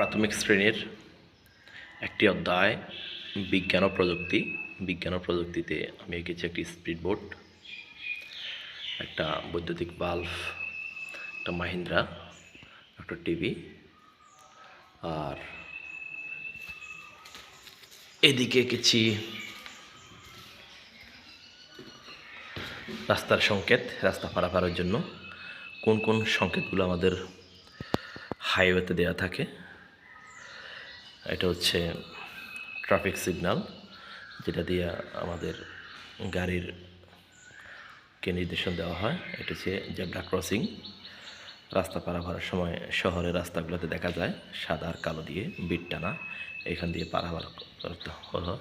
প্রাথমিক শ্রেণীর একটি অধ্যায় বিজ্ঞান ও প্রযুক্তি। বিজ্ঞান ও প্রযুক্তিতে আমি এঁকেছি একটি স্পিডবোট, একটা বৈদ্যুতিক বাল্ব, একটা মাহিন্দ্রা, একটা টিভি, আর এদিকে এঁকেছি রাস্তার সংকেত, রাস্তা পারাপারের জন্য কোন কোন সংকেতগুলো আমাদের হাইওয়েতে দেওয়া থাকে। এটা হচ্ছে ট্রাফিক সিগন্যাল, যেটা দিয়ে আমাদের গাড়ির কে নির্দেশন দেওয়া হয়। এটা হচ্ছে জেব্রা ক্রসিং, রাস্তা পারাপারের সময় শহরের রাস্তাগুলোতে দেখা যায় সাদা আর কালো দিয়ে বিট টানা, এখান দিয়ে পারাপার করতে হলো।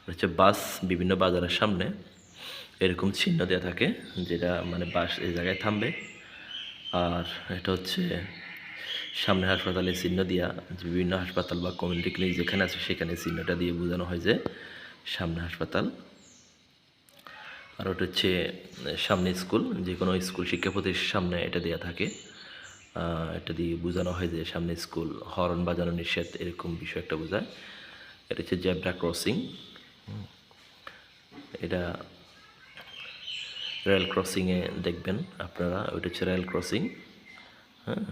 হচ্ছে বাস, বিভিন্ন বাজারের সামনে এরকম চিহ্ন দেওয়া থাকে, যেটা মানে বাস এই জায়গায় থামবে। আর এটা হচ্ছে সামনে হাসপাতালে চিহ্ন দিয়া, বিভিন্ন হাসপাতাল বা কমিউনিটি ক্লিনিক যেখানে আছে সেখানে চিহ্নটা দিয়ে বোঝানো হয় যে সামনে হাসপাতাল। আর ওটা হচ্ছে সামনে স্কুল, যে কোনো স্কুল শিক্ষা প্রতিষ্ঠানের সামনে এটা দেওয়া থাকে। এটা দিয়ে বোঝানো হয় যে সামনে স্কুল, হর্ন বাজানো নিষেধ, এরকম বিষয় একটা বোঝায়। এটা হচ্ছে জেব্রা ক্রসিং। এটা রেল ক্রসিংয়ে দেখবেন আপনারা, ওইটা হচ্ছে রেল ক্রসিং। হ্যাঁ,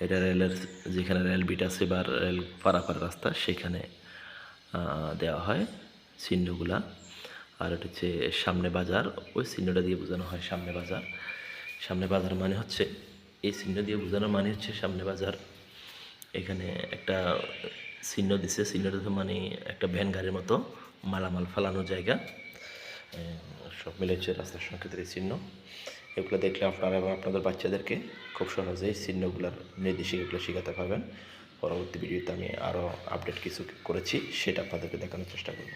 এটা রেলের যেখানে রেল বিট আছে বা রেল পারাপার রাস্তা, সেখানে দেওয়া হয় চিহ্নগুলা। আর এটা হচ্ছে সামনে বাজার, ওই চিহ্নটা দিয়ে বোঝানো হয় সামনে বাজার। সামনে বাজার মানে হচ্ছে, এই চিহ্ন দিয়ে বোঝানো মানে হচ্ছে সামনে বাজার। এখানে একটা চিহ্ন দিছে, চিহ্নটা মানে একটা ভ্যান গাড়ির মতো মালামাল ফালানোর জায়গা। সব মিলে হচ্ছে রাস্তার সংকেতের এই চিহ্ন। এগুলো দেখলে আপনারা এবং আপনাদের বাচ্চাদেরকে খুব সহজেই চিহ্নগুলোর নির্দেশিকাগুলো শেখাতে পারবেন। পরবর্তী ভিডিওতে আমি আরও আপডেট কিছু করেছি, সেটা আপনাদেরকে দেখানোর চেষ্টা করব।